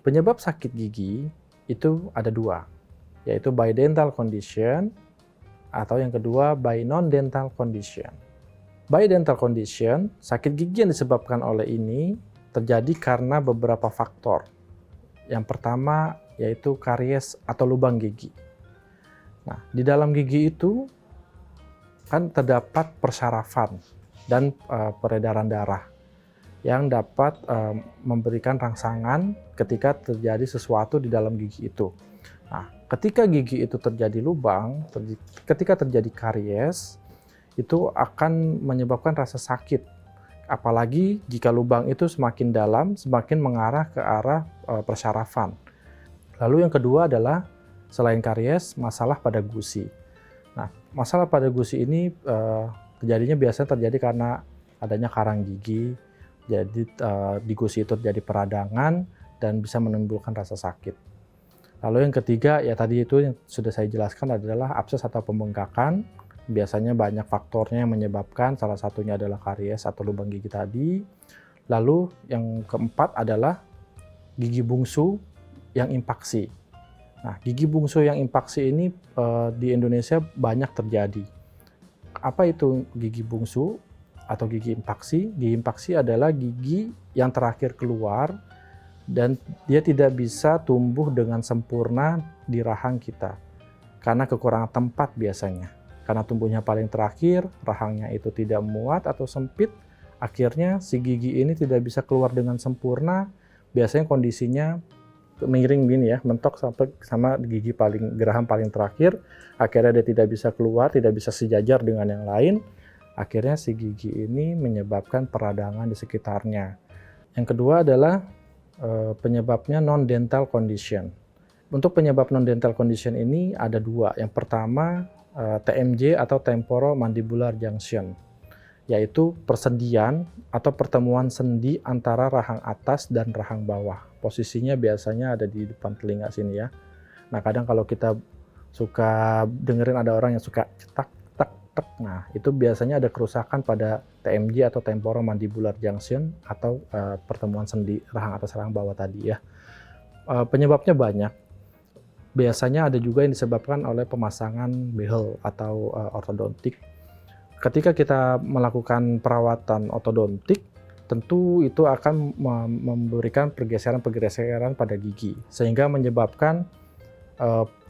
Penyebab sakit gigi itu ada dua, yaitu by dental condition atau yang kedua by non-dental condition. By dental condition, sakit gigi yang disebabkan oleh ini terjadi karena beberapa faktor. Yang pertama yaitu karies atau lubang gigi. Nah, di dalam gigi itu kan terdapat persarafan dan peredaran darah yang dapat memberikan rangsangan ketika terjadi sesuatu di dalam gigi itu. Nah, ketika gigi itu terjadi lubang, ketika terjadi karies, itu akan menyebabkan rasa sakit. Apalagi jika lubang itu semakin dalam, semakin mengarah ke arah persarafan. Lalu yang kedua adalah selain karies, masalah pada gusi. Nah, masalah pada gusi ini terjadinya biasanya terjadi karena adanya karang gigi. Jadi di gusi itu terjadi peradangan dan bisa menimbulkan rasa sakit. Lalu yang ketiga, ya tadi itu yang sudah saya jelaskan adalah abses atau pembengkakan. Biasanya banyak faktornya yang menyebabkan, salah satunya adalah karies atau lubang gigi tadi. Lalu yang keempat adalah gigi bungsu yang impaksi. Nah, gigi bungsu yang impaksi ini di Indonesia banyak terjadi. Apa itu gigi bungsu atau gigi impaksi? Gigi impaksi adalah gigi yang terakhir keluar dan dia tidak bisa tumbuh dengan sempurna di rahang kita karena kekurangan tempat biasanya. Karena tumbuhnya paling terakhir, rahangnya itu tidak muat atau sempit, akhirnya si gigi ini tidak bisa keluar dengan sempurna. Biasanya kondisinya miring gini ya, mentok sampai sama gigi geraham paling terakhir, akhirnya dia tidak bisa keluar, tidak bisa sejajar dengan yang lain. Akhirnya si gigi ini menyebabkan peradangan di sekitarnya. Yang kedua adalah penyebabnya non-dental condition. Untuk penyebab non-dental condition ini ada dua. Yang pertama TMJ atau temporomandibular junction, yaitu persendian atau pertemuan sendi antara rahang atas dan rahang bawah. Posisinya biasanya ada di depan telinga sini ya. Nah, kadang kalau kita suka dengerin ada orang yang suka cetak, tek, tek. Nah, itu biasanya ada kerusakan pada TMJ atau temporomandibular junction atau pertemuan sendi rahang atas rahang bawah tadi ya. Penyebabnya banyak. Biasanya ada juga yang disebabkan oleh pemasangan behel atau ortodontik. Ketika kita melakukan perawatan ortodontik, tentu itu akan memberikan pergeseran-pergeseran pada gigi, sehingga menyebabkan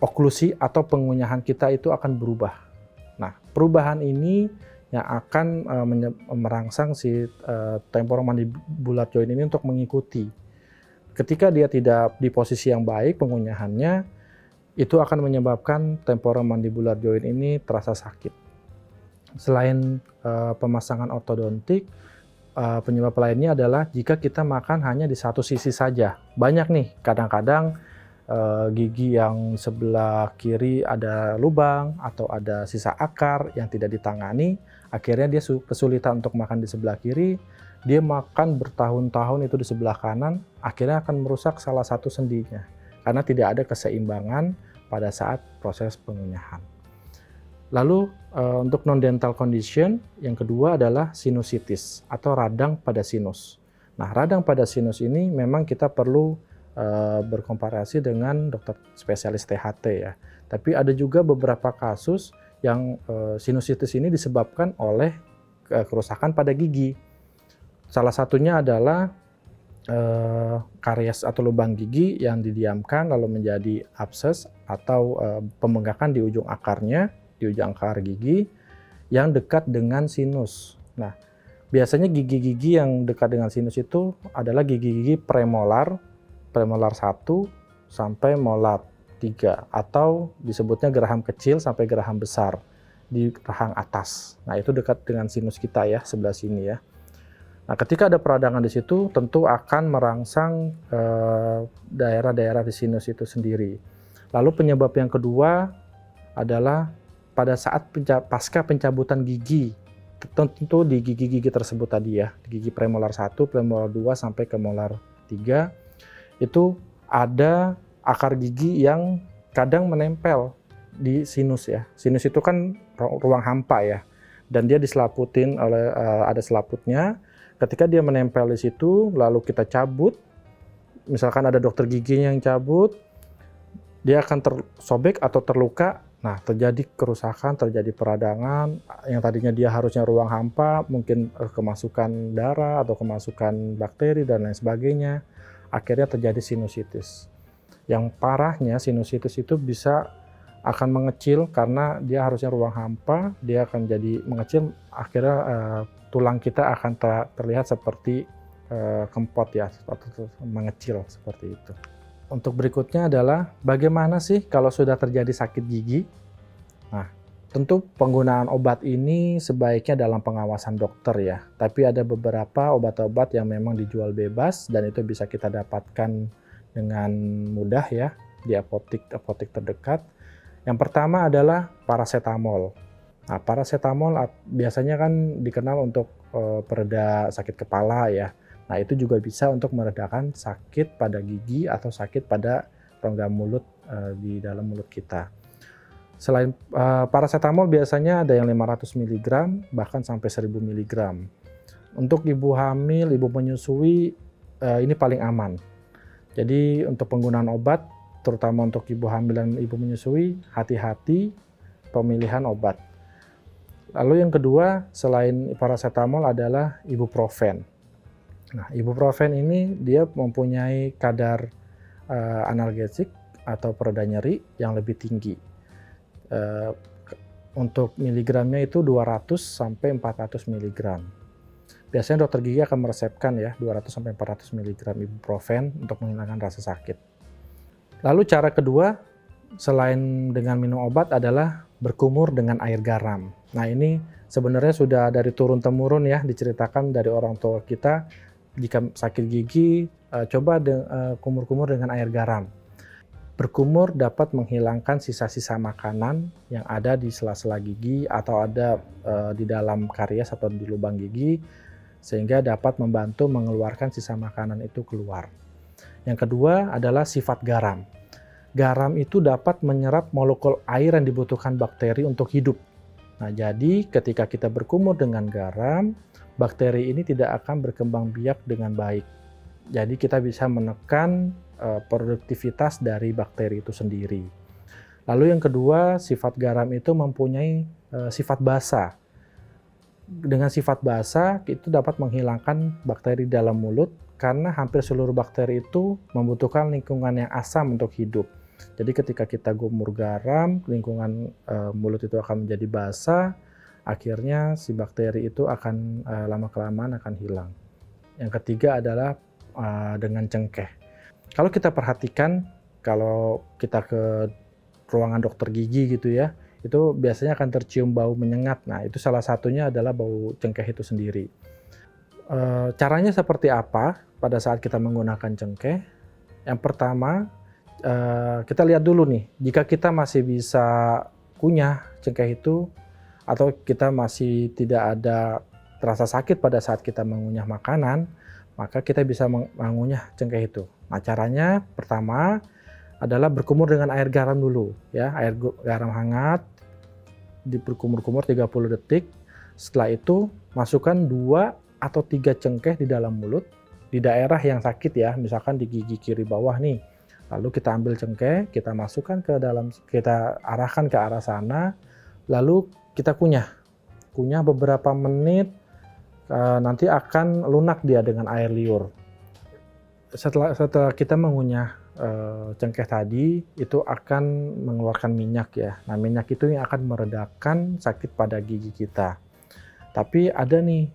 oklusi atau pengunyahan kita itu akan berubah. Nah, perubahan ini yang akan merangsang si temporomandibular joint ini untuk mengikuti. Ketika dia tidak di posisi yang baik pengunyahannya, itu akan menyebabkan temporomandibular joint ini terasa sakit. Selain pemasangan ortodontik, penyebab lainnya adalah jika kita makan hanya di satu sisi saja. Banyak nih, kadang-kadang gigi yang sebelah kiri ada lubang atau ada sisa akar yang tidak ditangani, akhirnya dia kesulitan untuk makan di sebelah kiri, dia makan bertahun-tahun itu di sebelah kanan, akhirnya akan merusak salah satu sendinya karena tidak ada keseimbangan pada saat proses pengunyahan. Lalu untuk non-dental condition, yang kedua adalah sinusitis atau radang pada sinus. Nah, radang pada sinus ini memang kita perlu berkomparasi dengan dokter spesialis THT ya. Tapi ada juga beberapa kasus yang sinusitis ini disebabkan oleh kerusakan pada gigi. Salah satunya adalah karies atau lubang gigi yang didiamkan lalu menjadi abses atau pembengkakan di ujung akarnya, di ujung akar gigi yang dekat dengan sinus. Nah, biasanya gigi-gigi yang dekat dengan sinus itu adalah gigi-gigi premolar 1 sampai molar 3 atau disebutnya geraham kecil sampai geraham besar di rahang atas. Nah, itu dekat dengan sinus kita ya, sebelah sini ya. Nah, ketika ada peradangan di situ, tentu akan merangsang daerah-daerah di sinus itu sendiri. Lalu penyebab yang kedua adalah pada saat pasca pencabutan gigi, tentu di gigi-gigi tersebut tadi ya, di gigi premolar 1, premolar 2 sampai ke molar 3, itu ada akar gigi yang kadang menempel di sinus ya. Sinus itu kan ruang hampa ya, dan dia diselaputin oleh ada selaputnya. Ketika dia menempel di situ, lalu kita cabut, misalkan ada dokter giginya yang cabut, dia akan tersobek atau terluka. Nah, terjadi kerusakan, terjadi peradangan, yang tadinya dia harusnya ruang hampa, mungkin kemasukan darah atau kemasukan bakteri dan lain sebagainya. Akhirnya terjadi sinusitis. Yang parahnya sinusitis itu akan mengecil karena dia harusnya ruang hampa, dia akan jadi mengecil, akhirnya tulang kita akan terlihat seperti kempot ya, atau mengecil seperti itu. Untuk berikutnya adalah bagaimana sih kalau sudah terjadi sakit gigi? Nah, tentu penggunaan obat ini sebaiknya dalam pengawasan dokter ya. Tapi ada beberapa obat-obat yang memang dijual bebas dan itu bisa kita dapatkan dengan mudah ya di apotek terdekat. Yang pertama adalah paracetamol. Nah, paracetamol biasanya kan dikenal untuk pereda sakit kepala ya. Nah, itu juga bisa untuk meredakan sakit pada gigi atau sakit pada rongga mulut di dalam mulut kita. Selain paracetamol biasanya ada yang 500 mg bahkan sampai 1000 mg. Untuk ibu hamil, ibu menyusui ini paling aman. Jadi untuk penggunaan obat terutama untuk ibu hamil dan ibu menyusui, hati-hati pemilihan obat. Lalu yang kedua selain paracetamol adalah ibuprofen. Nah, ibuprofen ini dia mempunyai kadar analgesik atau pereda nyeri yang lebih tinggi. Untuk miligramnya itu 200 sampai 400 mg. Biasanya dokter gigi akan meresepkan ya 200 sampai 400 mg ibuprofen untuk menghilangkan rasa sakit. Lalu cara kedua selain dengan minum obat adalah berkumur dengan air garam. Nah, ini sebenarnya sudah dari turun-temurun ya diceritakan dari orang tua kita. Jika sakit gigi, coba kumur-kumur dengan air garam. Berkumur dapat menghilangkan sisa-sisa makanan yang ada di sela-sela gigi atau ada di dalam karies atau di lubang gigi, sehingga dapat membantu mengeluarkan sisa makanan itu keluar. Yang kedua adalah sifat garam. Garam itu dapat menyerap molekul air yang dibutuhkan bakteri untuk hidup. Nah, jadi ketika kita berkumur dengan garam, bakteri ini tidak akan berkembang biak dengan baik. Jadi kita bisa menekan produktivitas dari bakteri itu sendiri. Lalu yang kedua, sifat garam itu mempunyai sifat basa. Dengan sifat basa itu dapat menghilangkan bakteri dalam mulut karena hampir seluruh bakteri itu membutuhkan lingkungan yang asam untuk hidup. Jadi ketika kita gumur garam, lingkungan mulut itu akan menjadi basah. Akhirnya si bakteri itu akan lama-kelamaan akan hilang. Yang ketiga adalah dengan cengkeh. Kalau kita perhatikan, kalau kita ke ruangan dokter gigi gitu ya, itu biasanya akan tercium bau menyengat. Nah, itu salah satunya adalah bau cengkeh itu sendiri. Caranya seperti apa pada saat kita menggunakan cengkeh? Yang pertama, kita lihat dulu nih, jika kita masih bisa kunyah cengkeh itu, atau kita masih tidak ada terasa sakit pada saat kita mengunyah makanan, maka kita bisa mengunyah cengkeh itu. Nah, caranya pertama adalah berkumur dengan air garam dulu ya, air garam hangat berkumur-kumur 30 detik. Setelah itu masukkan 2 atau 3 cengkeh di dalam mulut di daerah yang sakit ya, misalkan di gigi kiri bawah nih. Lalu kita ambil cengkeh, kita masukkan ke dalam, kita arahkan ke arah sana, lalu kita kunyah beberapa menit, nanti akan lunak dia dengan air liur. Setelah kita mengunyah cengkeh tadi, itu akan mengeluarkan minyak ya. Nah, minyak itu yang akan meredakan sakit pada gigi kita. Tapi ada nih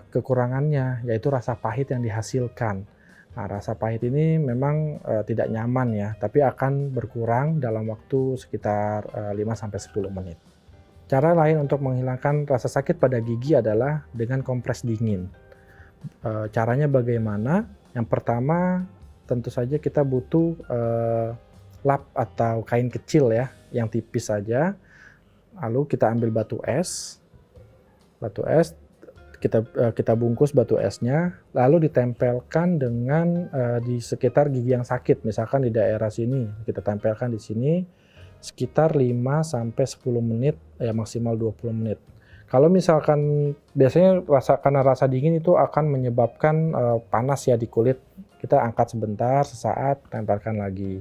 kekurangannya, yaitu rasa pahit yang dihasilkan. Nah, rasa pahit ini memang tidak nyaman ya, tapi akan berkurang dalam waktu sekitar 5-10 menit. Cara lain untuk menghilangkan rasa sakit pada gigi adalah dengan kompres dingin. Caranya bagaimana? Yang pertama, tentu saja kita butuh lap atau kain kecil ya, yang tipis saja. Lalu kita ambil batu es, kita bungkus batu esnya, lalu ditempelkan dengan di sekitar gigi yang sakit, misalkan di daerah sini, kita tempelkan di sini sekitar 5-10 menit, ya maksimal 20 menit. Kalau misalkan biasanya karena rasa dingin itu akan menyebabkan panas ya di kulit, kita angkat sebentar, sesaat, tempelkan lagi.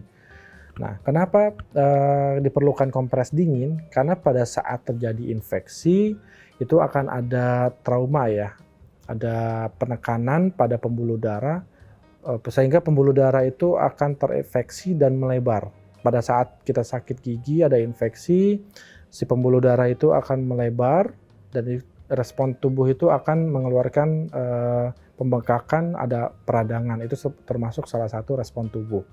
Nah, kenapa diperlukan kompres dingin? Karena pada saat terjadi infeksi, itu akan ada trauma ya, ada penekanan pada pembuluh darah, sehingga pembuluh darah itu akan terinfeksi dan melebar. Pada saat kita sakit gigi, ada infeksi, si pembuluh darah itu akan melebar, dan respon tubuh itu akan mengeluarkan pembengkakan, ada peradangan. Itu termasuk salah satu respon tubuh.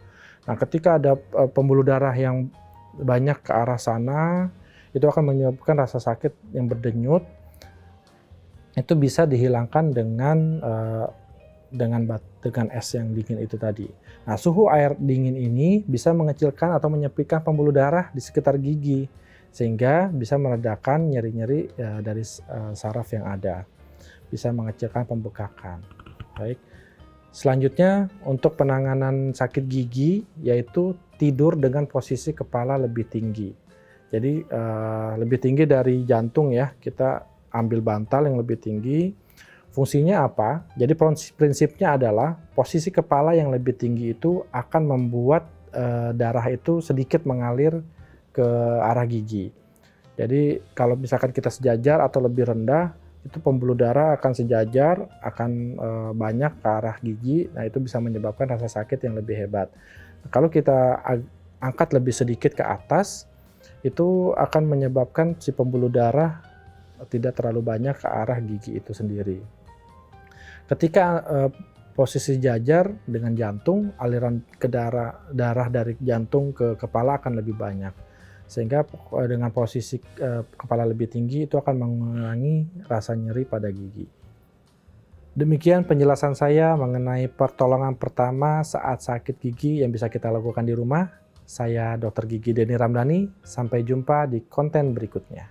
Nah, ketika ada pembuluh darah yang banyak ke arah sana, itu akan menyebabkan rasa sakit yang berdenyut. Itu bisa dihilangkan dengan es yang dingin itu tadi. Nah, suhu air dingin ini bisa mengecilkan atau menyepikan pembuluh darah di sekitar gigi, sehingga bisa meredakan nyeri-nyeri dari saraf yang ada, bisa mengecilkan pembekakan. Baik. Selanjutnya, untuk penanganan sakit gigi, yaitu tidur dengan posisi kepala lebih tinggi. Jadi lebih tinggi dari jantung ya, kita ambil bantal yang lebih tinggi. Fungsinya apa? Jadi prinsipnya adalah posisi kepala yang lebih tinggi itu akan membuat darah itu sedikit mengalir ke arah gigi. Jadi kalau misalkan kita sejajar atau lebih rendah, itu pembuluh darah akan sejajar, akan banyak ke arah gigi. Nah, itu bisa menyebabkan rasa sakit yang lebih hebat. Kalau kita angkat lebih sedikit ke atas, itu akan menyebabkan si pembuluh darah tidak terlalu banyak ke arah gigi itu sendiri. Ketika posisi jajar dengan jantung, aliran ke darah dari jantung ke kepala akan lebih banyak. Sehingga dengan posisi kepala lebih tinggi itu akan mengurangi rasa nyeri pada gigi. Demikian penjelasan saya mengenai pertolongan pertama saat sakit gigi yang bisa kita lakukan di rumah. Saya Dr. Gigi Denny Ramdhani, sampai jumpa di konten berikutnya.